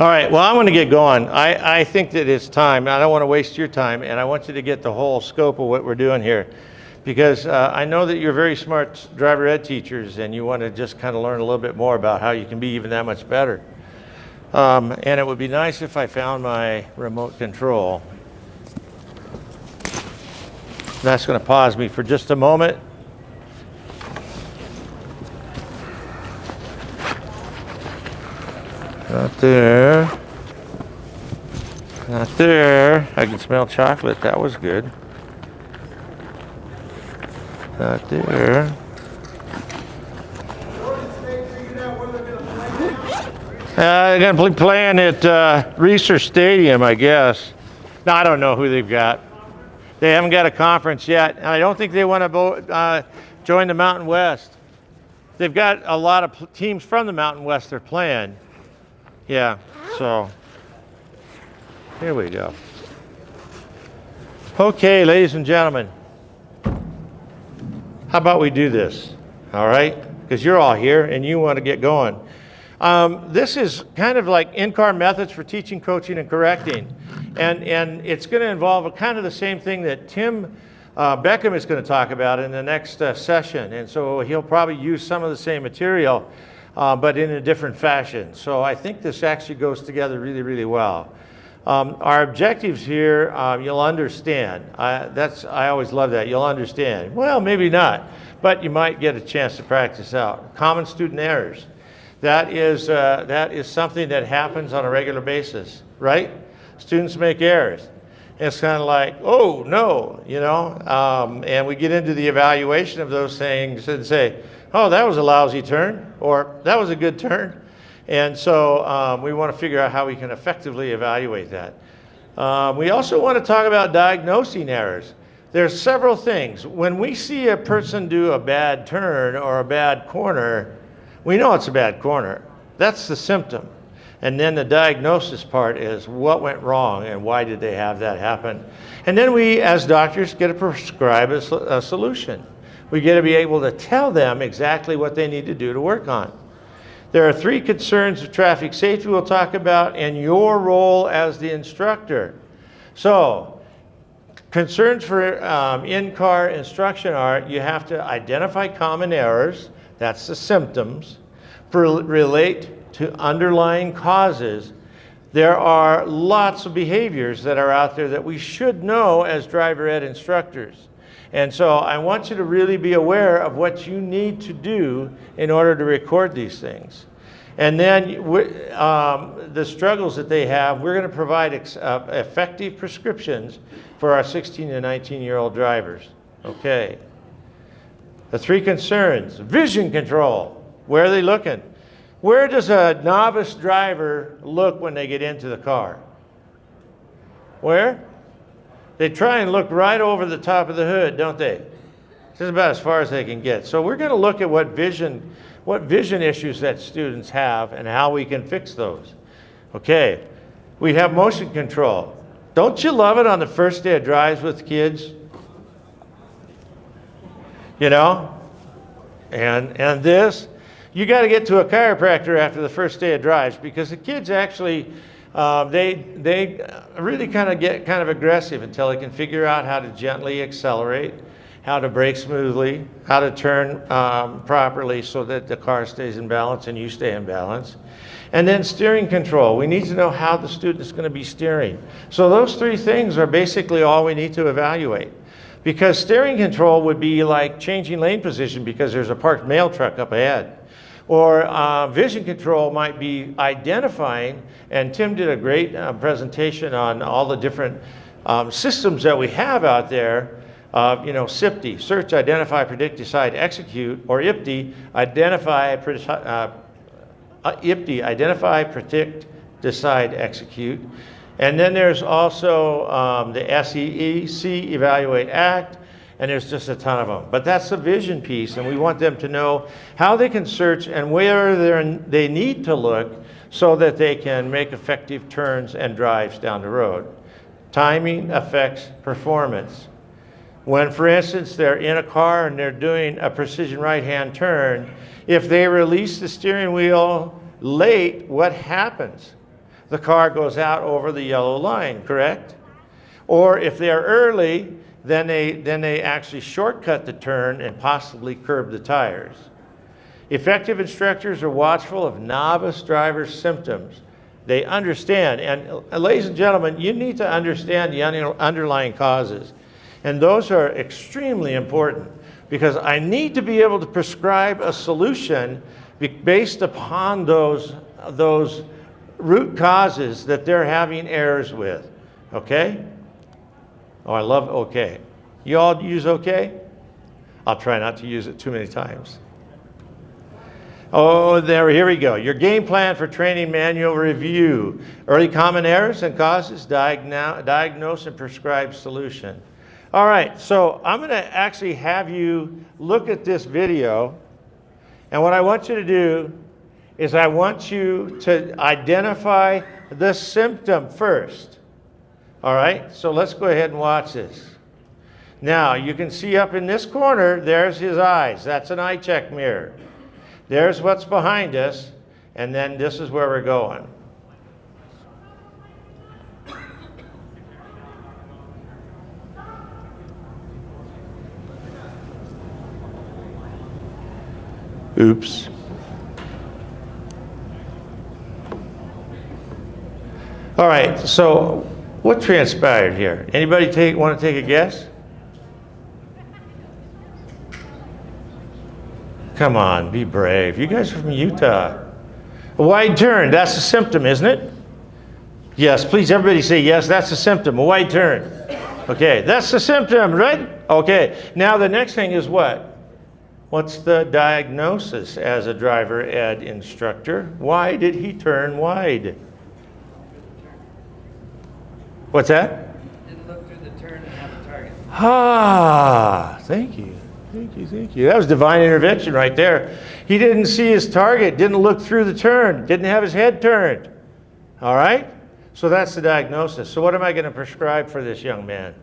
All right, well, I'm going to get going. I think that it's time. I don't want to waste your time, and I want you to get the whole scope of what we're doing here. Because I know that you're very smart driver ed teachers, and you want to just kind of learn a little bit more about how you can be even that much better. And it would be nice if I found my remote control. That's going to pause me for just a moment. Not there. Not there. I can smell chocolate. That was good. Not there. They're going to be playing at Research Stadium, I guess. No, I don't know who they've got. They haven't got a conference yet, and I don't think they want to join the Mountain West. They've got a lot of teams from the Mountain West they're playing. Yeah, so here we go. Okay, ladies and gentlemen, how about we do this, all right? Because you're all here and you want to get going. This is kind of like in-car methods for teaching, coaching, and correcting. And it's going to involve kind of the same thing that Tim Beckham is going to talk about in the next session. And so he'll probably use some of the same material, but in a different fashion. So I think this actually goes together really, really well. Our objectives here, you'll understand. I always love that. You'll understand. Well, maybe not, but you might get a chance to practice out. Common student errors. That is something that happens on a regular basis, right? Students make errors. It's kind of like, oh, no, you know, and we get into the evaluation of those things and say, oh, that was a lousy turn, or that was a good turn. And so we want to figure out how we can effectively evaluate that. We also want to talk about diagnosing errors. There's several things. When we see a person do a bad turn or a bad corner, we know it's a bad corner. That's the symptom. And then the diagnosis part is what went wrong and why did they have that happen. And then we, as doctors, get to prescribe a solution. We get to be able to tell them exactly what they need to do to work on. There are 3 concerns of traffic safety we'll talk about and your role as the instructor. So, concerns for in-car instruction are you have to identify common errors, that's the symptoms, relate to underlying causes. There are lots of behaviors that are out there that we should know as driver ed instructors. And so I want you to really be aware of what you need to do in order to record these things. And then the struggles that they have, we're going to provide effective prescriptions for our 16 to 19-year-old drivers. Okay. The 3 concerns. Vision control. Where are they looking? Where does a novice driver look when they get into the car? Where? They try and look right over the top of the hood, don't they? This is about as far as they can get. So we're going to look at what vision issues that students have and how we can fix those. Okay, we have motion control. Don't you love it on the first day of drives with kids? You know? And this, you got to get to a chiropractor after the first day of drives because the kids actually, they really get kind of aggressive until they can figure out how to gently accelerate, how to brake smoothly, how to turn properly so that the car stays in balance and you stay in balance. And then steering control. We need to know how the student is going to be steering. So those 3 things are basically all we need to evaluate. Because steering control would be like changing lane position because there's a parked mail truck up ahead. Or vision control might be identifying, and Tim did a great presentation on all the different systems that we have out there. SIPTI, search, identify, predict, decide, execute, or IPTI, identify, predict, decide, execute. And then there's also the SEE, see, evaluate, act, and there's just a ton of them. But that's the vision piece, and we want them to know how they can search and where they need to look so that they can make effective turns and drives down the road. Timing affects performance. When, for instance, they're in a car and they're doing a precision right-hand turn, if they release the steering wheel late, what happens? the car goes out over the yellow line, correct? Or if they're early, then they actually shortcut the turn and possibly curb the tires. Effective instructors are watchful of novice drivers' symptoms. They understand, and ladies and gentlemen, you need to understand the underlying causes. And those are extremely important because I need to be able to prescribe a solution based upon those root causes that they're having errors with, okay? Oh, I love okay. You all use okay? I'll try not to use it too many times. Oh, here we go. Your game plan for training manual review. Early common errors and causes, diagnose and prescribe solution. All right, so I'm going to actually have you look at this video. And what I want you to do is I want you to identify the symptom first. All right, so let's go ahead and watch this. Now, you can see up in this corner, there's his eyes. That's an eye check mirror. There's what's behind us, and then this is where we're going. Oops. All right, so what transpired here? Anybody want to take a guess? Come on, be brave. You guys are from Utah. A wide turn, that's a symptom, isn't it? Yes, please everybody say yes, that's a symptom, a wide turn. Okay, that's the symptom, right? Okay, now the next thing is what? What's the diagnosis as a driver ed instructor? Why did he turn wide? What's that? Didn't look through the turn and have a target. Ah, thank you. Thank you. That was divine intervention right there. He didn't see his target, didn't look through the turn, didn't have his head turned. All right? So that's the diagnosis. So what am I going to prescribe for this young man?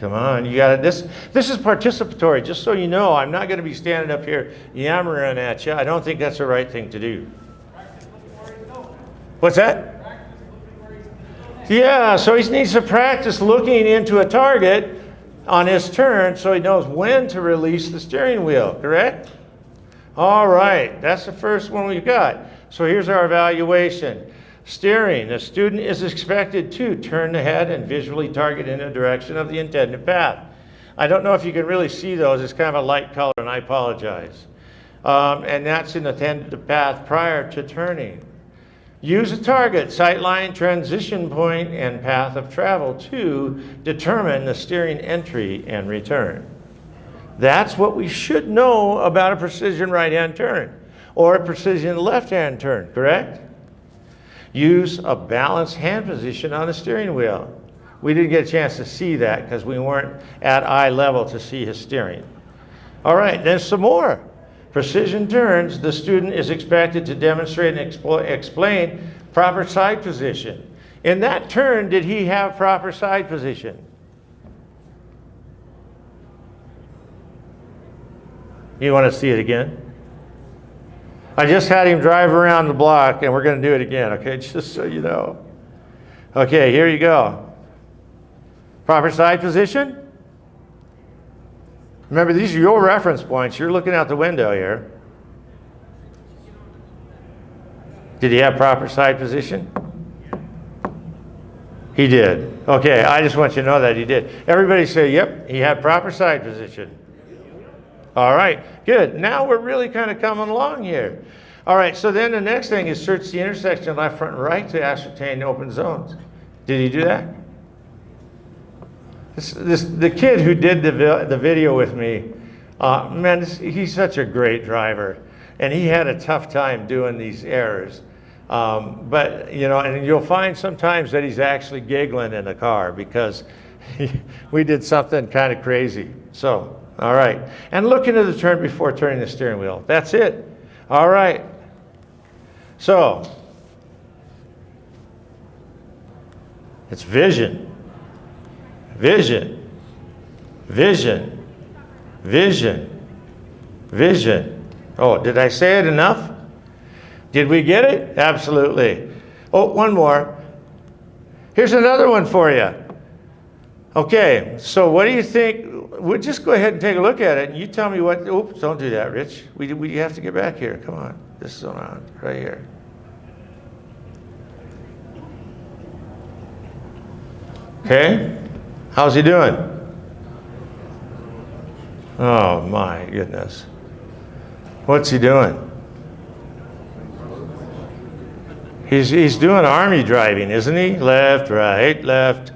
Come on, you got it. This is participatory, just so you know. I'm not going to be standing up here yammering at you. I don't think that's the right thing to do. What's that? Yeah, so he needs to practice looking into a target on his turn so he knows when to release the steering wheel, correct? All right, that's the first one we've got. So here's our evaluation. Steering, the student is expected to turn the head and visually target in the direction of the intended path. I don't know if you can really see those. It's kind of a light color, and I apologize. And that's in the intended path prior to turning. Use a target, sight line, transition point, and path of travel to determine the steering entry and return. That's what we should know about a precision right-hand turn or a precision left-hand turn, correct? Use a balanced hand position on the steering wheel. We didn't get a chance to see that because we weren't at eye level to see his steering. All right, there's some more. Precision turns, the student is expected to demonstrate and explain proper side position. In that turn, did he have proper side position? You want to see it again? I just had him drive around the block, and we're going to do it again, okay? Just so you know. Okay, here you go. Proper side position? Remember, these are your reference points. You're looking out the window here. Did he have proper side position? He did. Okay, I just want you to know that he did. Everybody say, yep, he had proper side position. All right, good. Now we're really kind of coming along here. All right, so then the next thing is search the intersection left, front, and right to ascertain open zones. Did he do that? The kid who did the video with me, man, he's such a great driver, and he had a tough time doing these errors. But, you know, and you'll find sometimes that he's actually giggling in the car because we did something kind of crazy. So, all right. And look into the turn before turning the steering wheel. That's it. All right. So, it's vision. Vision, vision, vision, vision. Oh, did I say it enough? Did we get it? Absolutely. Oh, one more. Here's another one for you. Okay, so what do you think? We'll just go ahead and take a look at it, and you tell me what. Oops, don't do that, Rich. We have to get back here. Come on. This is on right here. Okay, how's he doing? Oh my goodness. What's he doing? He's doing army driving, isn't he? Left, right, left,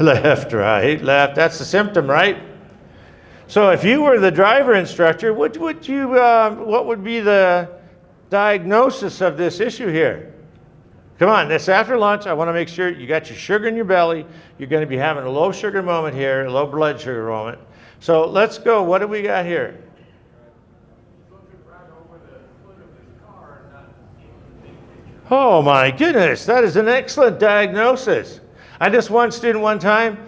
left, right, left. That's the symptom, right? So if you were the driver instructor, what would be the diagnosis of this issue here? Come on, this after lunch, I want to make sure you got your sugar in your belly. You're going to be having a low sugar moment here, a low blood sugar moment. So let's go. What do we got here? Oh my goodness, that is an excellent diagnosis. I just one student one time,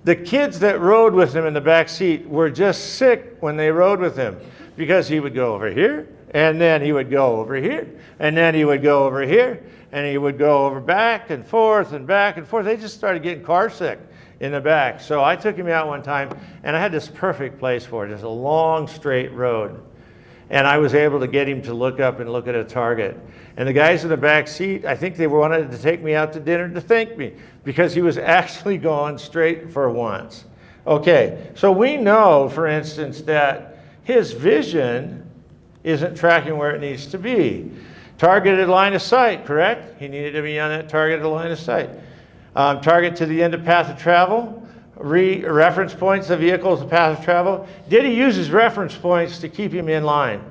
the kids that rode with him in the back seat were just sick when they rode with him because he would go over here, and then he would go over here, and then he would go over here, and he would go over back and forth and back and forth. They just started getting car sick in the back. So I took him out one time, and I had this perfect place for it. It's a long, straight road. And I was able to get him to look up and look at a target. And the guys in the back seat, I think they wanted to take me out to dinner to thank me because he was actually going straight for once. Okay, so we know, for instance, that his vision isn't tracking where it needs to be. Targeted line of sight, correct? He needed to be on that targeted line of sight. Target to the end of path of travel. Reference points the vehicle's the path of travel. Did he use his reference points to keep him in line?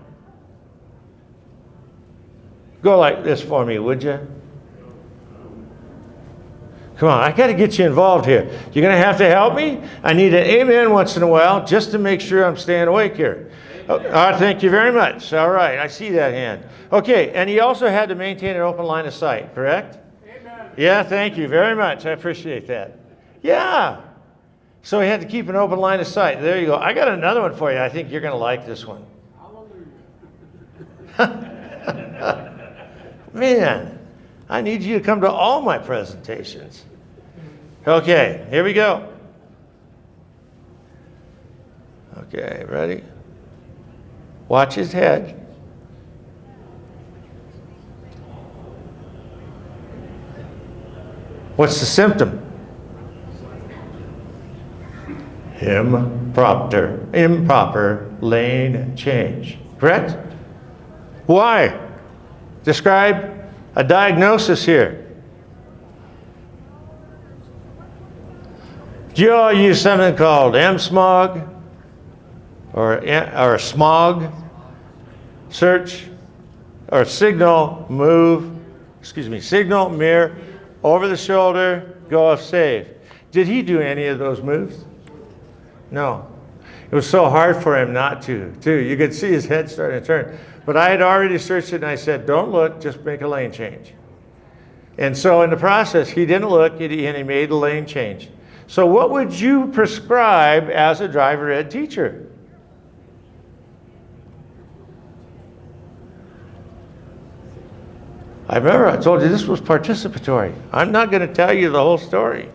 Go like this for me, would you? Come on, I got to get you involved here. You're going to have to help me. I need an amen once in a while just to make sure I'm staying awake here. Thank you very much. All right, I see that hand. Okay, and he also had to maintain an open line of sight, correct? Amen. Yeah, thank you very much. I appreciate that. Yeah. So he had to keep an open line of sight. There you go. I got another one for you. I think you're going to like this one. Man, I need you to come to all my presentations. Okay, here we go. Okay, ready? Watch his head. What's the symptom? Improper lane change. Correct? Why? Describe a diagnosis here. Do you all use something called M-smog or smog search or signal mirror, over the shoulder, go off safe? Did he do any of those moves? No. It was so hard for him not to, too. You could see his head starting to turn. But I had already searched it, and I said, don't look, just make a lane change. And so in the process, he didn't look, and he made a lane change. So what would you prescribe as a driver ed teacher? I remember I told you this was participatory. I'm not going to tell you the whole story.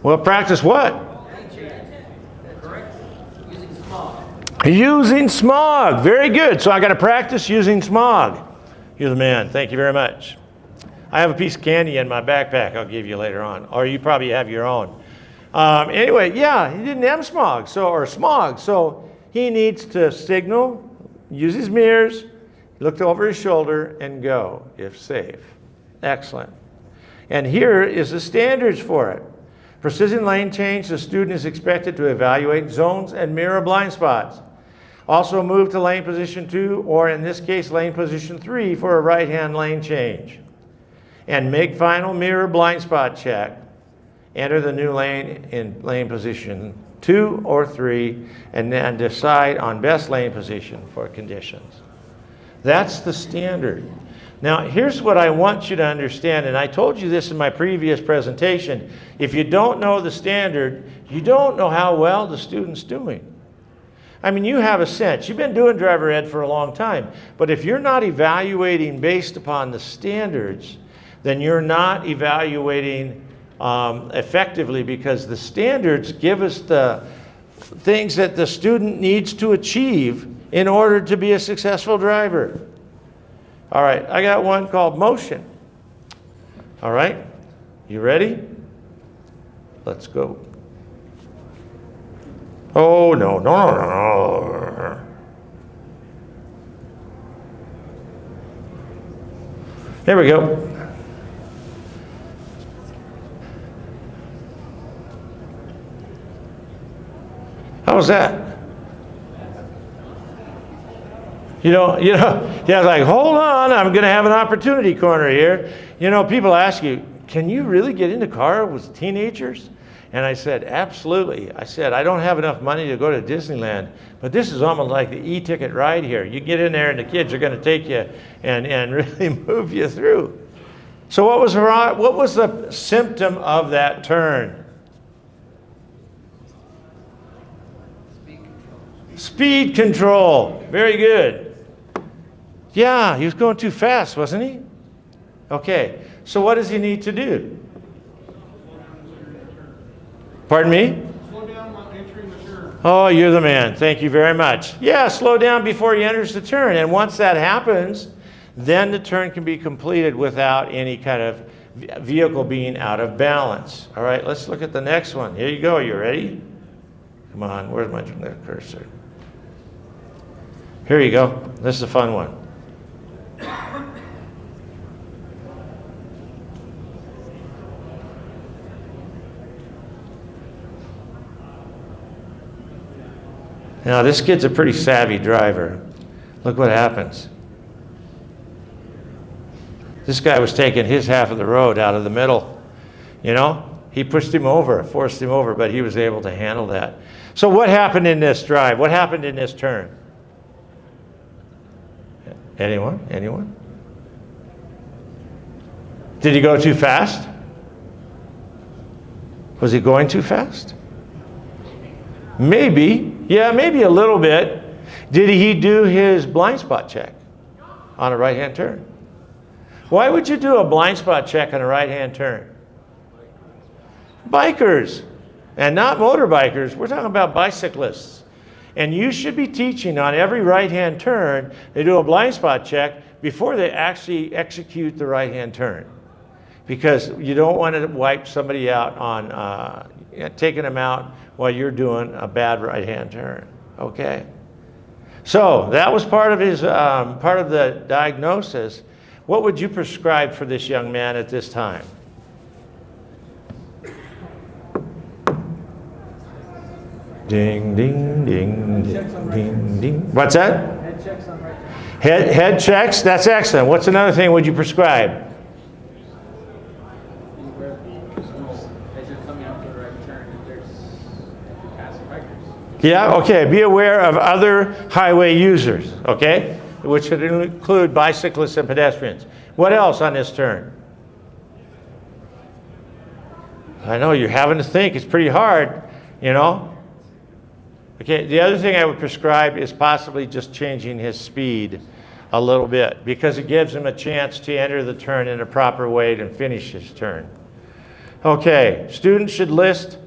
Well, practice what? Using smog. Using smog. Very good. So I got to practice using smog. You're the man. Thank you very much. I have a piece of candy in my backpack I'll give you later on. Or you probably have your own. Anyway, yeah, he didn't have smog. So he needs to signal, use his mirrors, look over his shoulder, and go, if safe. Excellent. And here is the standards for it. Precision lane change, the student is expected to evaluate zones and mirror blind spots. Also move to lane position 2, or in this case, lane position 3 for a right-hand lane change. And make final mirror blind spot check. Enter the new lane in lane position 2 or 3, and then decide on best lane position for conditions. That's the standard. Now, here's what I want you to understand, and I told you this in my previous presentation. If you don't know the standard, you don't know how well the student's doing. I mean, you have a sense. You've been doing driver ed for a long time. But if you're not evaluating based upon the standards, then you're not evaluating effectively, because the standards give us the things that the student needs to achieve in order to be a successful driver. All right, I got one called motion. All right, you ready? Let's go. Oh, no, no, no, no. There we go. How was that? Yeah, like, hold on, I'm going to have an opportunity corner here. People ask you, can you really get in the car with teenagers? And I said, absolutely. I said, I don't have enough money to go to Disneyland, but this is almost like the e-ticket ride here. You get in there and the kids are going to take you and really move you through. So what was the symptom of that turn? Speed control. Very good. Yeah, he was going too fast, wasn't he? Okay, so what does he need to do? Pardon me? Slow down while entering the turn. Oh, you're the man. Thank you very much. Yeah, slow down before he enters the turn. And once that happens, then the turn can be completed without any kind of vehicle being out of balance. All right, let's look at the next one. Here you go. You ready? Come on, where's my cursor? Here you go. This is a fun one. Now, this kid's a pretty savvy driver. Look what happens. This guy was taking his half of the road out of the middle. He pushed him over, forced him over, but he was able to handle that. So what happened in this drive? What happened in this turn? Anyone? Anyone? Did he go too fast? Was he going too fast? Maybe. Yeah, maybe a little bit. Did he do his blind spot check on a right-hand turn? Why would you do a blind spot check on a right-hand turn? Bikers, and not motorbikers. We're talking about bicyclists. And you should be teaching on every right-hand turn, they do a blind spot check before they actually execute the right-hand turn. Because you don't want to wipe somebody out on taking them out while you're doing a bad right-hand turn. Okay? So that was part of his part of the diagnosis. What would you prescribe for this young man at this time? Ding, ding, ding, ding, ding, ding. What's that? Head checks on right turn. Head checks? That's excellent. What's another thing would you prescribe? Yeah, okay. Be aware of other highway users, okay? Which should include bicyclists and pedestrians. What else on this turn? I know you're having to think. It's pretty hard, Okay, the other thing I would prescribe is possibly just changing his speed a little bit, because it gives him a chance to enter the turn in a proper way and finish his turn. Okay, students should list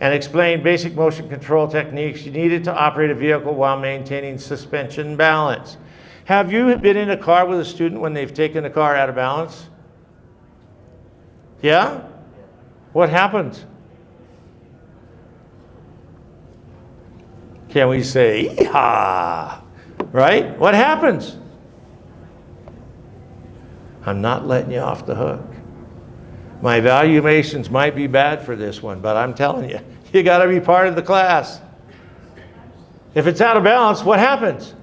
and explain basic motion control techniques needed to operate a vehicle while maintaining suspension balance. Have you been in a car with a student when they've taken the car out of balance? Yeah? What happens? Can we say, "Yeehaw"? Right? What happens? I'm not letting you off the hook. My evaluations might be bad for this one, but I'm telling you, you got to be part of the class. If it's out of balance, what happens?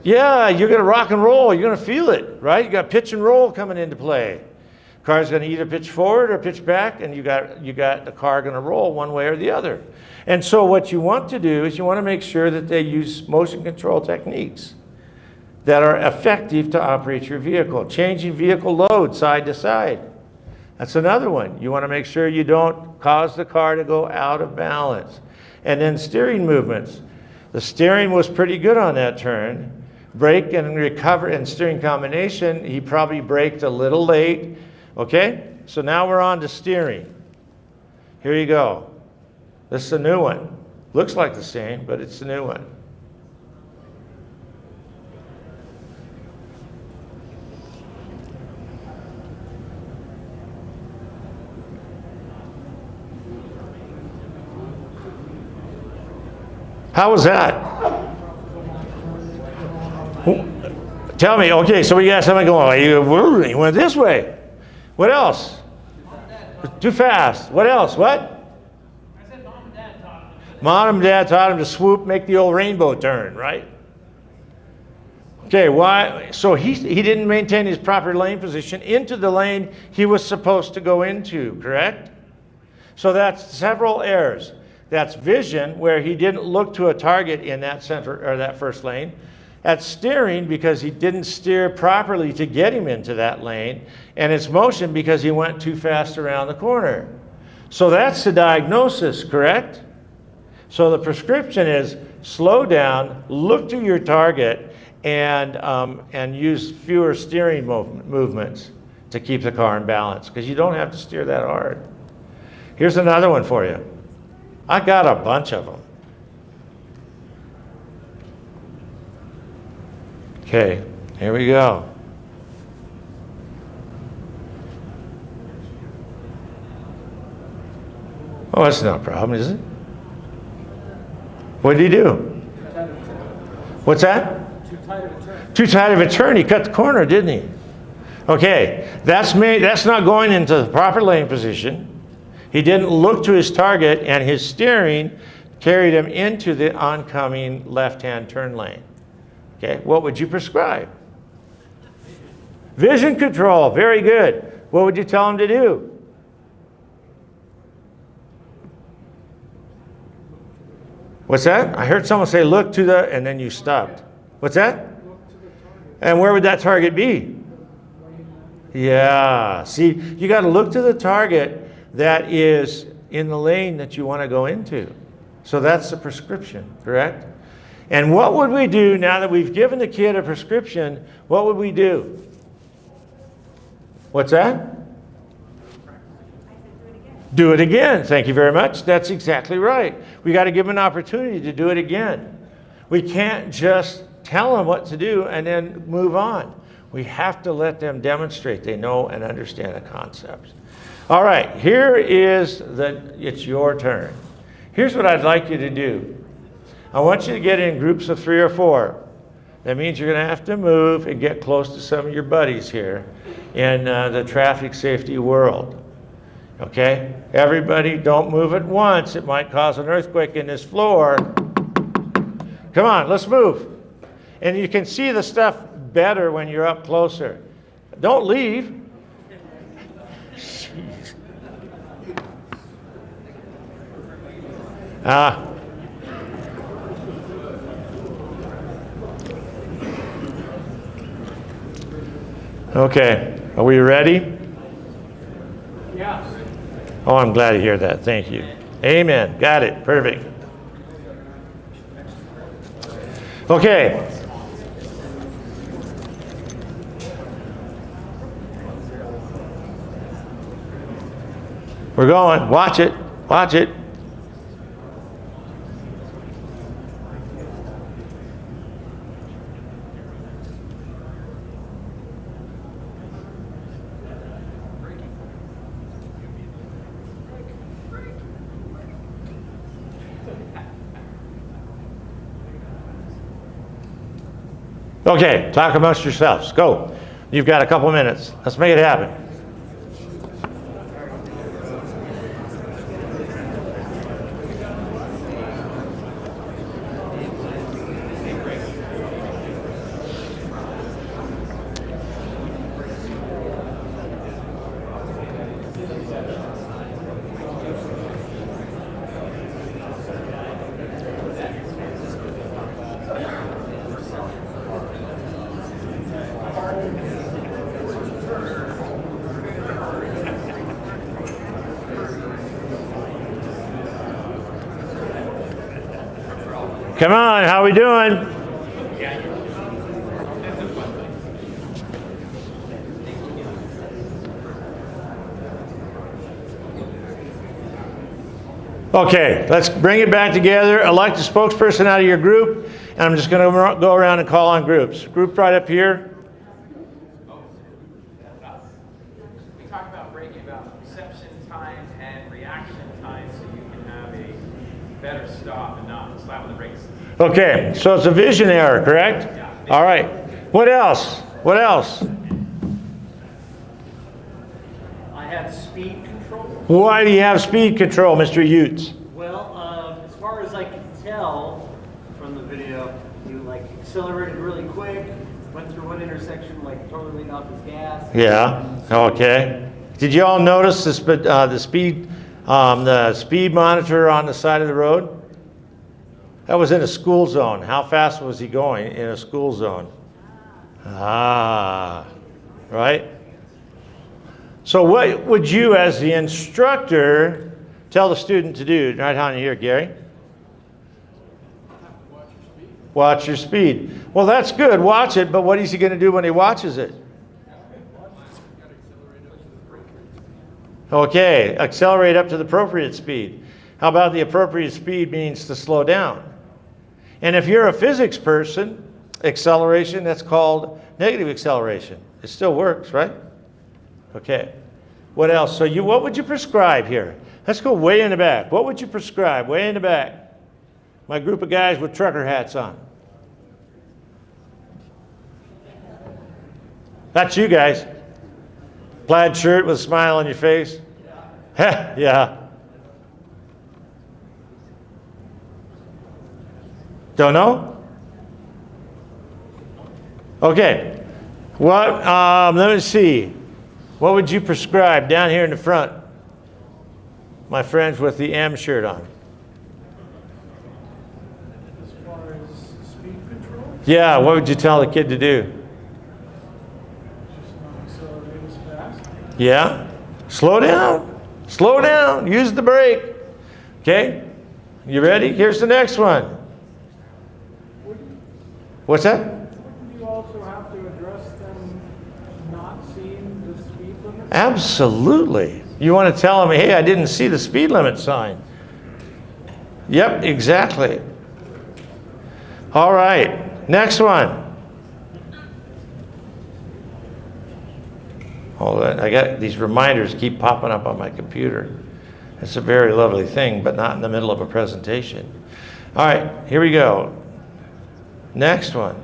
Yeah, you're going to rock and roll. You're going to feel it, right? You got pitch and roll coming into play. Car's going to either pitch forward or pitch back, and you got the car going to roll one way or the other. And so what you want to do is you want to make sure that they use motion control techniques that are effective to operate your vehicle. Changing vehicle load side to side. That's another one. You want to make sure you don't cause the car to go out of balance. And then steering movements. The steering was pretty good on that turn. Brake and recover and steering combination, he probably braked a little late. Okay, so now we're on to steering. Here you go. This is a new one. Looks like the same, but it's a new one. How was that? Tell me, okay, so we got somebody going, you went this way. What else? Too fast. What else? What? I said mom and dad taught him. Mom and dad taught him to swoop, make the old rainbow turn, right? Okay, why? So he didn't maintain his proper lane position into the lane he was supposed to go into, correct? So that's several errors. That's vision, where he didn't look to a target in that center or that first lane. That's steering, because he didn't steer properly to get him into that lane. And it's motion, because he went too fast around the corner. So that's the diagnosis, correct? So the prescription is slow down, look to your target, and use fewer steering movements to keep the car in balance, because you don't have to steer that hard. Here's another one for you. I got a bunch of them. Okay, here we go. Oh, that's not a problem, is it? What did he do? What's that? Too tight of a turn. Too tight of a turn. He cut the corner, didn't he? Okay, that's not going into the proper lane position. He didn't look to his target, and his steering carried him into the oncoming left-hand turn lane. Okay, what would you prescribe? Vision control, very good. What would you tell him to do? What's that? I heard someone say look to the, and then you stopped. What's that? And where would that target be? Yeah, see, you got to look to the target that is in the lane that you want to go into. So that's the prescription, correct? And what would we do now that we've given the kid a prescription? What would we do? What's that? Do it again. Thank you very much. That's exactly right. We got to give them an opportunity to do it again. We can't just tell them what to do and then move on. We have to let them demonstrate they know and understand the concepts. All right, here is it's your turn. Here's what I'd like you to do. I want you to get in groups of 3 or 4. That means you're going to have to move and get close to some of your buddies here in the traffic safety world. Okay? Everybody, don't move at once. It might cause an earthquake in this floor. Come on, let's move. And you can see the stuff better when you're up closer. Don't leave. Okay, are we ready? Yes. Oh, I'm glad to hear that. Thank you. Amen. Got it. Perfect. Okay. We're going. Watch it. Watch it. Okay, talk amongst yourselves. Go. You've got a couple minutes. Let's make it happen. Come on, how we doing? Okay, let's bring it back together. Elect a spokesperson out of your group, and I'm just going to go around and call on groups. Group right up here. We talked about breaking about reception time and reaction time so you can have a better stop and not slap on the brakes. Okay, so it's a vision error, correct? Yeah. All right. What else? What else? I had speed control. Why do you have speed control, Mr. Utes? Well, as far as I can tell from the video, you like accelerated really quick, went through one intersection like totally laid off his gas. Yeah. Okay. Did you all notice the speed monitor on the side of the road? That was in a school zone. How fast was he going in a school zone? Ah, right? So what would you, as the instructor, tell the student to do? Right on here, Gary. Watch your speed. Well, that's good. Watch it, but what is he going to do when he watches it? Okay, accelerate up to the appropriate speed. How about the appropriate speed means to slow down? And if you're a physics person, acceleration, that's called negative acceleration. It still works, right? Okay. What else? So what would you prescribe here? Let's go way in the back. What would you prescribe way in the back? My group of guys with trucker hats on. That's you guys. Plaid shirt with a smile on your face. Heh, yeah. Don't know? Okay. What? Let me see. What would you prescribe down here in the front? My friends with the M shirt on. As far as speed control, Yeah, what would you tell the kid to do? just not accelerate as fast. Yeah? Slow down. Slow down. Use the brake. Okay? You ready? Here's the next one. What's that? Wouldn't you also have to address them not seeing the speed limit? Absolutely. You want to tell them, hey, I didn't see the speed limit sign. Yep, exactly. All right, next one. Hold on, I got these reminders keep popping up on my computer. It's a very lovely thing, but not in the middle of a presentation. All right, here we go. Next one.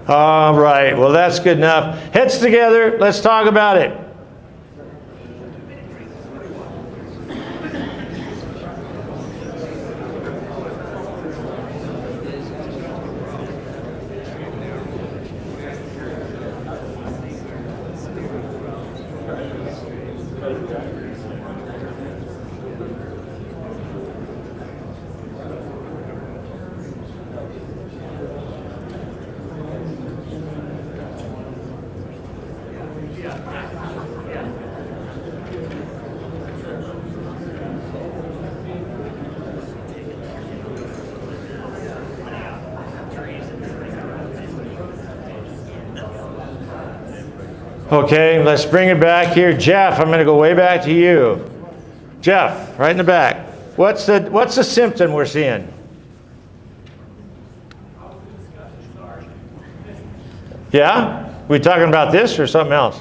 All right, well, that's good enough. Heads together, let's talk about it. Okay, let's bring it back here. Jeff, I'm going to go way back to you. Jeff, right in the back. What's the symptom we're seeing? Yeah? We talking about this or something else?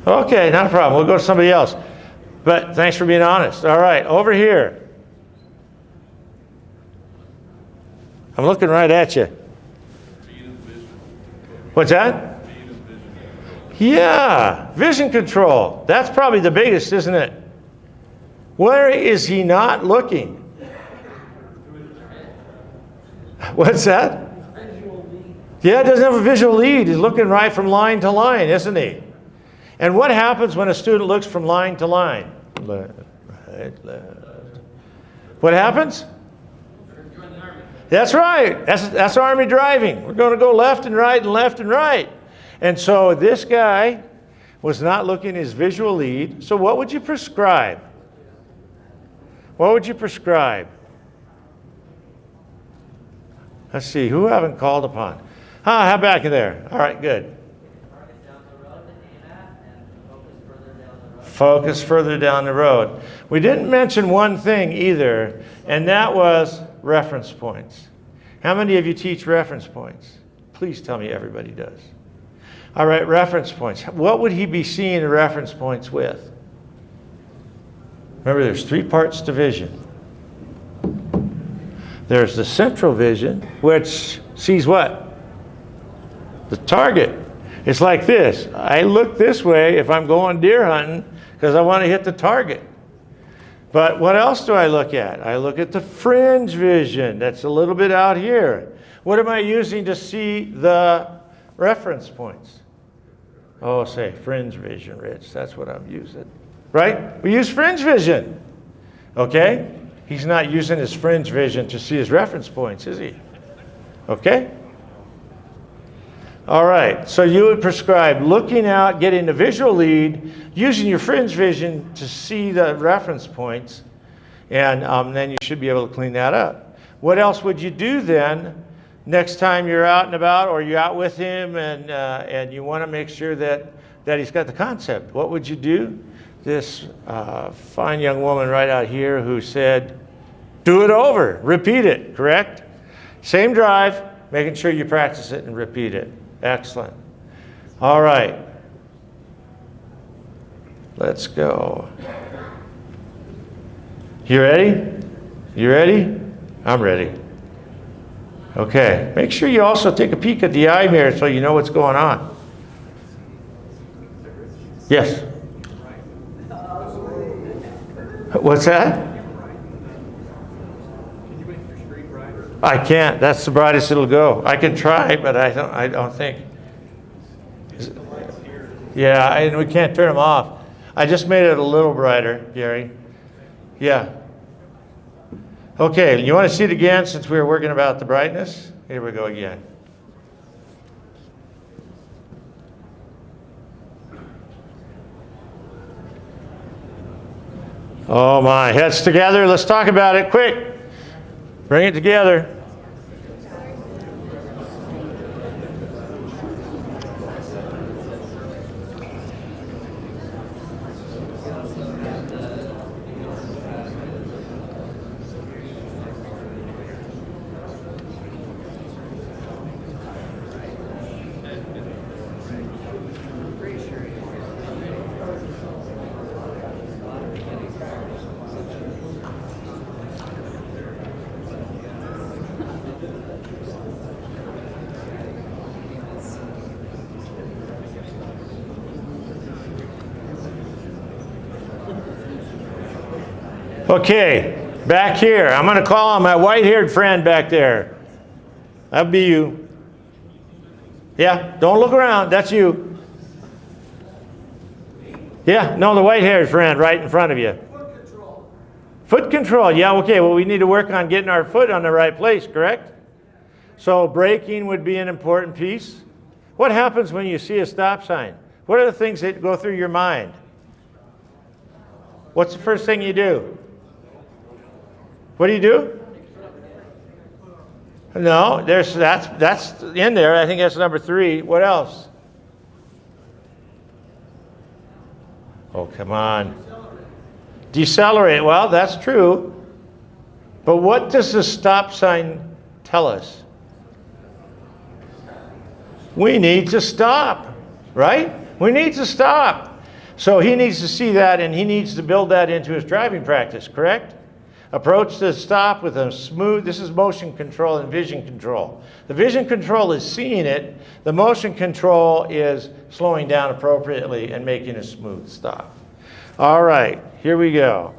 Okay, not a problem. We'll go to somebody else. But thanks for being honest. All right, over here. I'm looking right at you. What's that? Yeah, vision control. That's probably the biggest, isn't it? Where is he not looking? What's that? Yeah, it doesn't have a visual lead. He's looking right from line to line, isn't he? And what happens when a student looks from line to line? Left, right, left. What happens? That's right. That's Army driving. We're going to go left and right and left and right. And so this guy was not looking at his visual lead. So what would you prescribe? What would you prescribe? Let's see. Who haven't called upon? How back in there? All right, good. Focus further down the road. We didn't mention one thing either, and that was reference points. How many of you teach reference points? Please tell me everybody does. All right, reference points. What would he be seeing the reference points with? Remember, there's 3 parts to vision. There's the central vision, which sees what? The target. It's like this. I look this way if I'm going deer hunting because I want to hit the target. But what else do I look at? I look at the fringe vision. That's a little bit out here. What am I using to see the reference points? Oh, say fringe vision, Rich. That's what I'm using. Right? We use fringe vision. Okay? He's not using his fringe vision to see his reference points, is he? Okay? All right, so you would prescribe looking out, getting the visual lead, using your fringe vision to see the reference points, and then you should be able to clean that up. What else would you do then next time you're out and about, or you're out with him and you want to make sure that he's got the concept? What would you do? This fine young woman right out here who said, do it over, repeat it, correct? Same drive, making sure you practice it and repeat it. Excellent. All right. Let's go. You ready? You ready? I'm ready. Okay. Make sure you also take a peek at the eye mirror so you know what's going on. Yes. What's that? I can't. That's the brightest it'll go. I can try, but I don't think. Yeah, and we can't turn them off. I just made it a little brighter, Gary. Yeah. Okay, you want to see it again since we were working about the brightness? Here we go again. Oh my, heads together. Let's talk about it quick. Bring it together. Okay, back here. I'm going to call on my white-haired friend back there. That'll be you. Yeah, don't look around. That's you. Yeah, no, the white-haired friend right in front of you. Foot control. Foot control. Yeah, okay. Well, we need to work on getting our foot on the right place, correct? So braking would be an important piece. What happens when you see a stop sign? What are the things that go through your mind? What's the first thing you do? What do you do? No, that's in there. I think that's number 3. What else? Oh, come on. Decelerate. Well, that's true. But what does the stop sign tell us? We need to stop, right? We need to stop. So he needs to see that, and he needs to build that into his driving practice, correct? Approach the stop with a smooth, this is motion control and vision control. The vision control is seeing it. The motion control is slowing down appropriately and making a smooth stop. All right, here we go.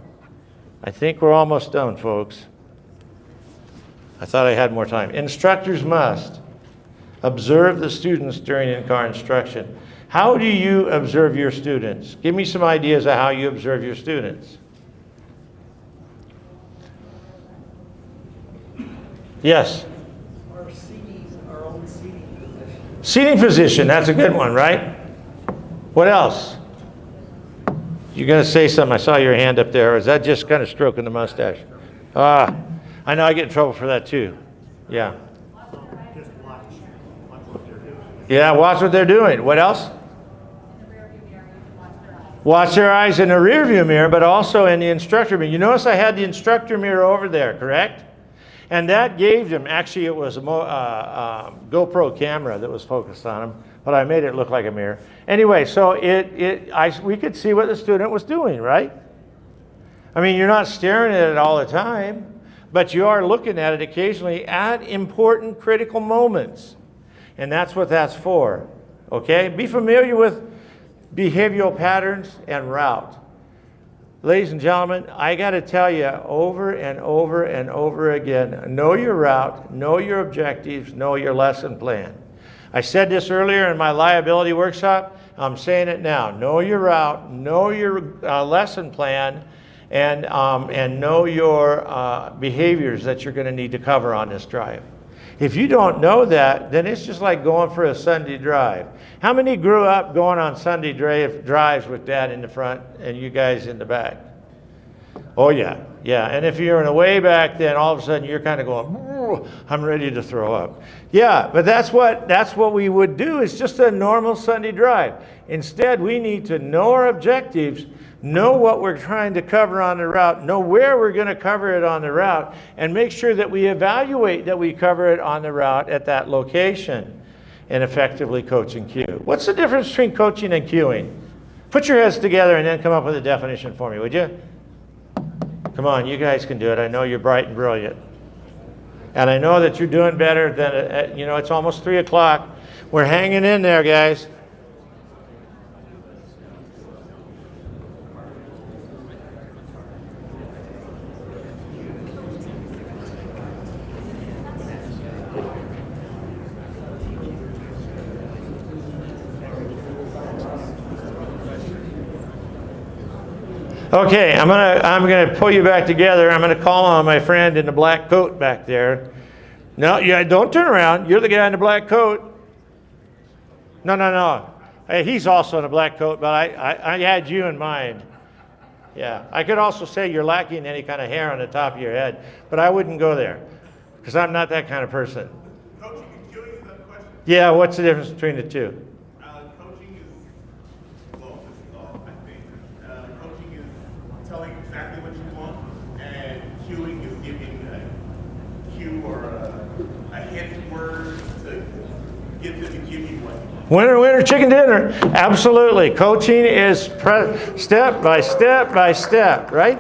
I think we're almost done, folks. I thought I had more time. Instructors must observe the students during in-car instruction. How do you observe your students? Give me some ideas of how you observe your students. Yes? Our own seating position. Seating position, that's a good one, right? What else? You're going to say something. I saw your hand up there. Or is that just kind of stroking the mustache? I know I get in trouble for that too. Yeah. Just watch what they're doing. Yeah, watch what they're doing. What else? Watch their eyes in the rear view mirror, but also in the instructor mirror. You notice I had the instructor mirror over there, correct? And that gave them, actually it was a GoPro camera that was focused on them, but I made it look like a mirror. Anyway, so we could see what the student was doing, right? I mean, you're not staring at it all the time, but you are looking at it occasionally at important critical moments. And that's what that's for, okay? Be familiar with behavioral patterns and route. Ladies and gentlemen, I got to tell you over and over and over again, know your route, know your objectives, know your lesson plan. I said this earlier in my liability workshop. I'm saying it now. Know your route, know your lesson plan, and know your behaviors that you're going to need to cover on this drive. If you don't know that, then it's just like going for a Sunday drive. How many grew up going on Sunday drives with Dad in the front and you guys in the back? Oh yeah, yeah. And if you're in a way back, then all of a sudden you're kind of going, I'm ready to throw up. Yeah, but that's what we would do. It's just a normal Sunday drive. Instead, we need to know our objectives, know what we're trying to cover on the route, know where we're going to cover it on the route, and make sure that we evaluate that we cover it on the route at that location, and effectively coach and cue. What's the difference between coaching and cueing? Put your heads together and then come up with a definition for me, would you? Come on, you guys can do it. I know you're bright and brilliant. And I know that you're doing better than, it's almost 3 o'clock. We're hanging in there, guys. Okay, I'm gonna pull you back together. I'm gonna call on my friend in the black coat back there. No, yeah, don't turn around. You're the guy in the black coat. No. Hey, he's also in a black coat, but I had you in mind. Yeah, I could also say you're lacking any kind of hair on the top of your head, but I wouldn't go there because I'm not that kind of person. Coaching and cueing, is that the question? Yeah, what's the difference between the two? Coaching is, well, this is all, I think. Coaching is telling exactly what you want, and cueing is giving a cue or a hint word to get them to give you what you want. Winner, chicken dinner. Absolutely. Coaching is step by step by step, right?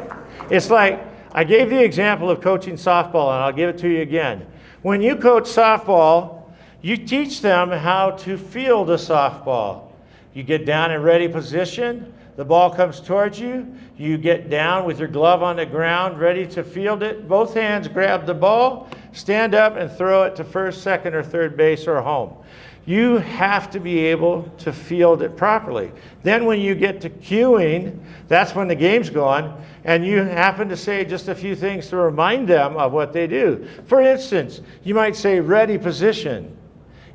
It's like, I gave the example of coaching softball, and I'll give it to you again. When you coach softball, you teach them how to field a softball. You get down in ready position, the ball comes towards you, you get down with your glove on the ground, ready to field it. Both hands grab the ball, stand up and throw it to first, second, or third base or home. You have to be able to field it properly. Then when you get to cueing, that's when the game's going, and you happen to say just a few things to remind them of what they do. For instance, you might say ready position.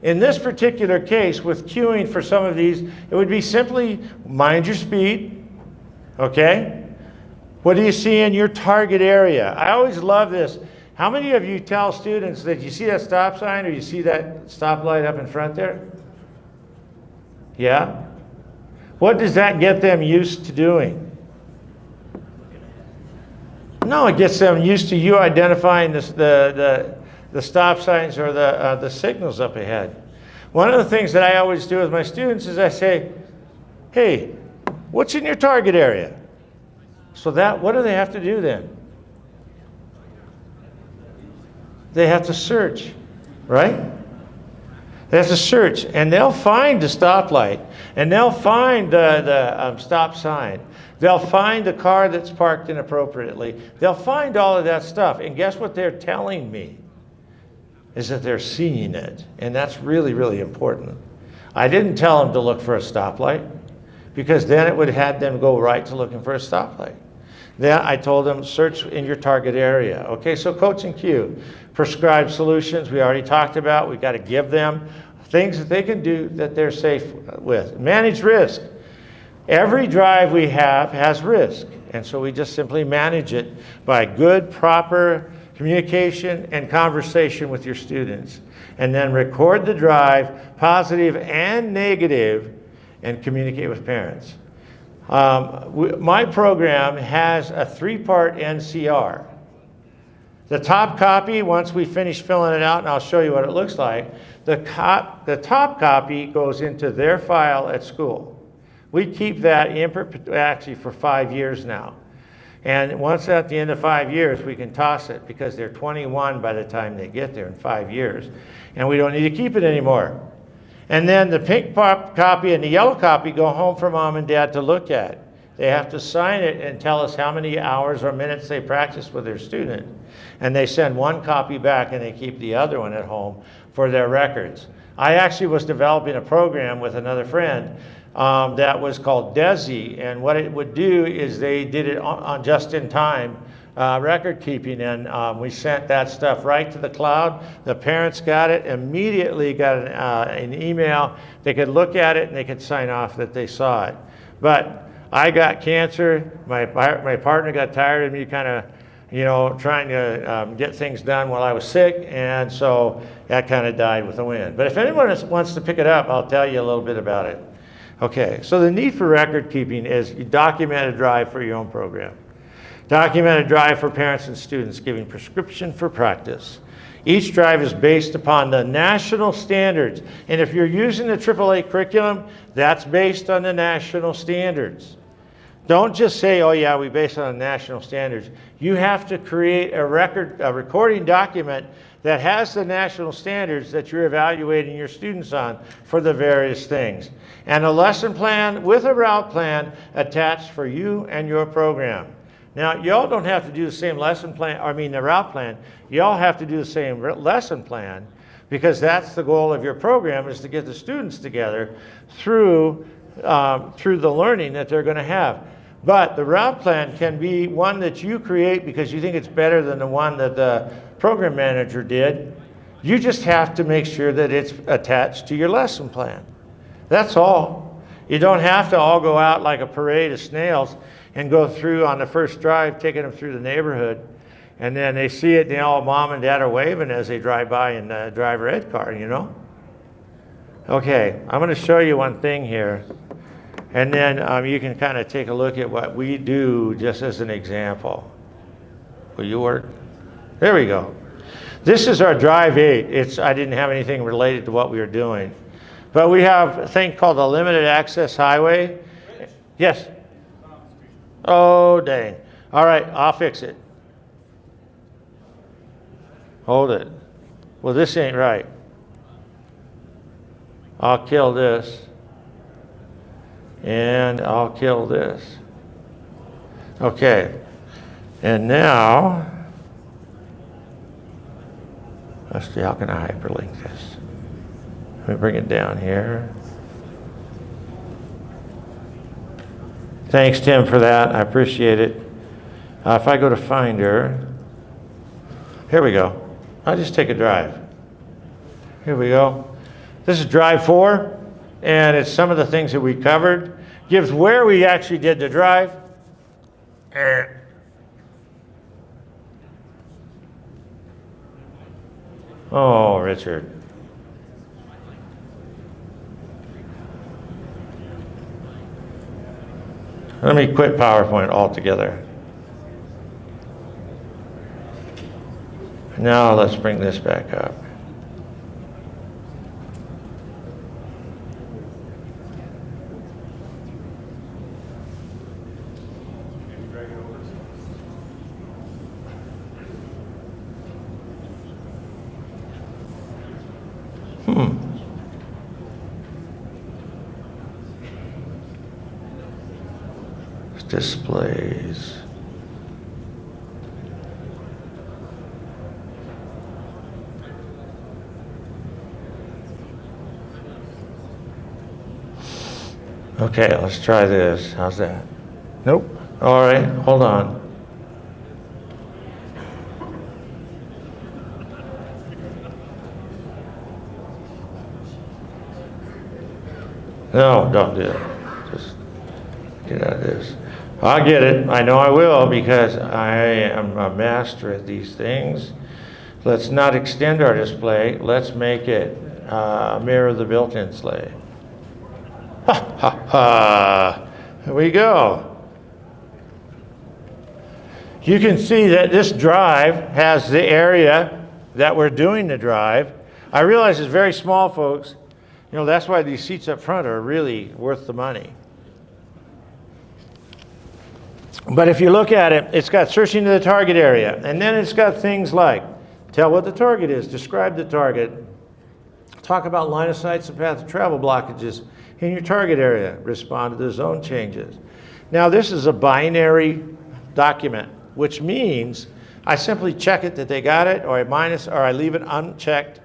In this particular case, with cueing for some of these, it would be simply mind your speed, okay? What do you see in your target area? I always love this. How many of you tell students that you see that stop sign or you see that stoplight up in front there? Yeah? What does that get them used to doing? No, it gets them used to you identifying the stop signs or the signals up ahead. One of the things that I always do with my students is I say, hey, what's in your target area? So what do they have to do then? They have to search, right? They have to search, and they'll find the stoplight, and they'll find the stop sign. They'll find the car that's parked inappropriately. They'll find all of that stuff. And guess what they're telling me? Is that they're seeing it. And that's really, really important. I didn't tell them to look for a stoplight, because then it would have had them go right to looking for a stoplight. Then I told them, search in your target area. Okay, so coach and cue. Prescribed solutions, we already talked about. We've got to give them things that they can do that they're safe with. Manage risk. Every drive we have has risk, and so we just simply manage it by good, proper communication and conversation with your students. And then record the drive, positive and negative, and communicate with parents. My program has a 3-part NCR. The top copy, once we finish filling it out, and I'll show you what it looks like, the top copy goes into their file at school. We keep that actually for 5 years now. And once at the end of 5 years, we can toss it, because they're 21 by the time they get there in 5 years. And we don't need to keep it anymore. And then the pink copy and the yellow copy go home for mom and dad to look at. They have to sign it and tell us how many hours or minutes they practiced with their student. And they send one copy back, and they keep the other one at home for their records. I actually was developing a program with another friend that was called DESI, and what it would do is they did it on just-in-time record keeping, and we sent that stuff right to the cloud. The parents got it, immediately got an email. They could look at it, and they could sign off that they saw it. But I got cancer. My partner got tired of me kind of, trying to get things done while I was sick, and so that kind of died with the wind. But if anyone wants to pick it up, I'll tell you a little bit about it. Okay, so the need for record keeping is you document a drive for your own program. Document a drive for parents and students, giving prescription for practice. Each drive is based upon the national standards. And if you're using the AAA curriculum, that's based on the national standards. Don't just say, oh yeah, we base it on the national standards. You have to create a recording document that has the national standards that you're evaluating your students on for the various things. And a lesson plan with a route plan attached for you and your program. Now, y'all don't have to do the same lesson plan, the route plan. Y'all have to do the same lesson plan, because that's the goal of your program, is to get the students together through the learning that they're going to have. But the route plan can be one that you create because you think it's better than the one that the program manager did. You just have to make sure that it's attached to your lesson plan. That's all. You don't have to all go out like a parade of snails and go through on the first drive, taking them through the neighborhood. And then they see it, and all mom and dad are waving as they drive by in the driver ed car, Okay, I'm going to show you one thing here. And then you can kind of take a look at what we do just as an example. Will you work? There we go. This is our Drive 8. I didn't have anything related to what we were doing. But we have a thing called a limited access highway. Rich? Yes? Oh, dang. All right, I'll fix it. Hold it. Well, this ain't right. I'll kill this. And I'll kill this. Okay. And now, let's see, how can I hyperlink this? Let me bring it down here. Thanks, Tim, for that. I appreciate it. If I go to Finder, here we go. I'll just take a drive. Here we go. This is Drive 4, and it's some of the things that we covered. Gives where we actually did the drive. Oh, Richard. Let me quit PowerPoint altogether. Now let's bring this back up. displays. Okay, let's try this. How's that? Nope. All right, hold on. No, don't do it. Just get out of this. I'll get it. I know I will because I am a master at these things. Let's not extend our display. Let's make it mirror the built-in sleigh. Ha ha ha. Here we go. You can see that this drive has the area that we're doing the drive. I realize it's very small, folks. You know, that's why these seats up front are really worth the money. But if you look at it, it's got searching to the target area. And then it's got things like tell what the target is, describe the target, talk about line of sight and path of travel blockages in your target area, respond to the zone changes. Now this is a binary document, which means I simply check it that they got it, or I leave it unchecked.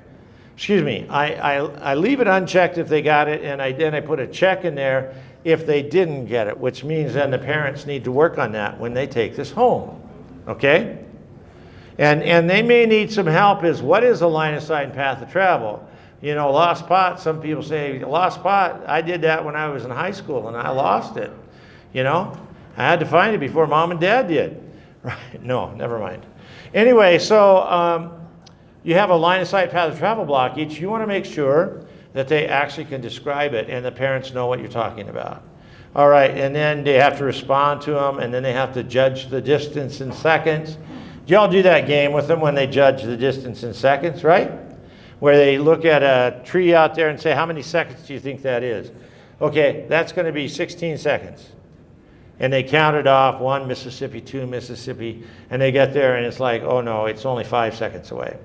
Excuse me, I leave it unchecked if they got it, and then I put a check in there if they didn't get it, which means then the parents need to work on that when they take this home, okay? And they may need some help is what is a line of sight and path of travel? You know, lost spot, some people say, lost spot, I did that when I was in high school and I lost it, you know? I had to find it before mom and dad did. Right, no, never mind. Anyway, so you have a line of sight path of travel blockage. You want to make sure that they actually can describe it and the parents know what you're talking about. All right, and then they have to respond to them, and then they have to judge the distance in seconds. Do y'all do that game with them when they judge the distance in seconds, right? Where they look at a tree out there and say, how many seconds do you think that is? Okay, that's going to be 16 seconds. And they count it off, 1 Mississippi, 2 Mississippi, and they get there and it's like, oh no, it's only 5 seconds away.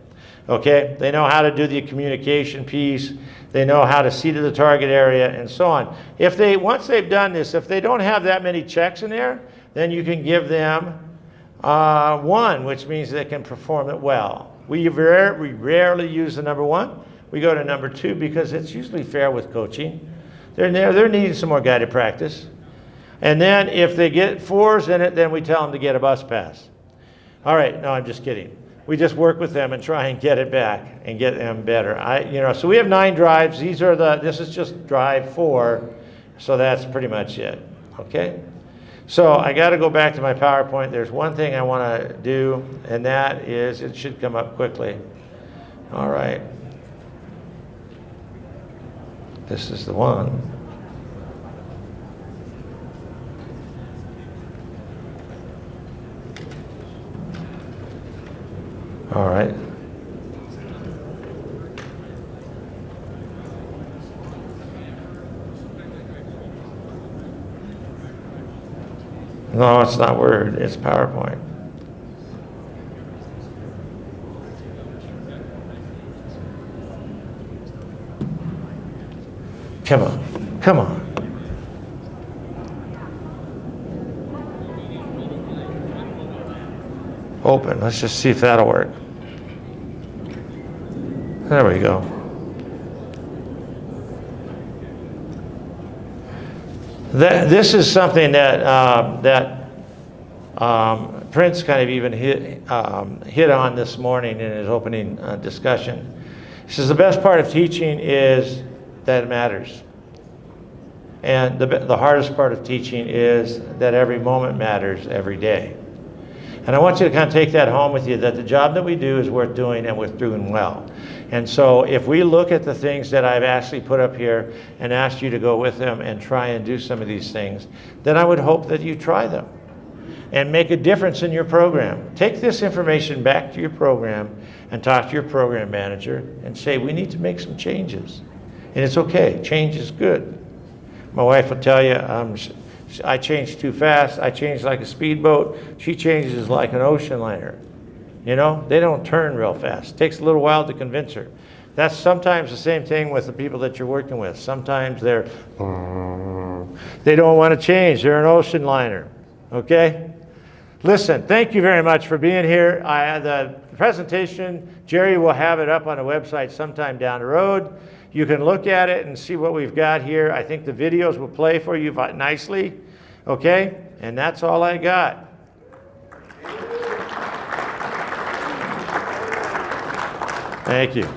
Okay, they know how to do the communication piece. They know how to see to the target area and so on. Once they've done this, if they don't have that many checks in there, then you can give them 1, which means they can perform it well. We rarely use the number 1. We go to number 2 because it's usually fair with coaching. They're needing some more guided practice. And then if they get 4s in it, then we tell them to get a bus pass. All right, no, I'm just kidding. We just work with them and try and get it back and get them better. So we have 9 drives. This is just drive 4, so that's pretty much it, okay? So I got to go back to my PowerPoint. There's one thing I want to do, and that is, it should come up quickly. All right. This is the one. All right. No, it's not Word, it's PowerPoint. Come on, come on. Open, let's just see if that'll work. There we go. This is something that Prince kind of even hit on this morning in his opening discussion. He says the best part of teaching is that it matters. And the hardest part of teaching is that every moment matters every day. And I want you to kind of take that home with you, that the job that we do is worth doing and worth doing well. And so if we look at the things that I've actually put up here and asked you to go with them and try and do some of these things, then I would hope that you try them and make a difference in your program. Take this information back to your program and talk to your program manager and say, we need to make some changes. And it's okay, change is good. My wife will tell you, I change too fast, I change like a speedboat, she changes like an ocean liner. You know, they don't turn real fast. It takes a little while to convince her. That's sometimes the same thing with the people that you're working with. Sometimes they don't want to change, they're an ocean liner. Okay? Listen, thank you very much for being here. The presentation, Jerry will have it up on the website sometime down the road. You can look at it and see what we've got here. I think the videos will play for you nicely. Okay? And that's all I got. Thank you.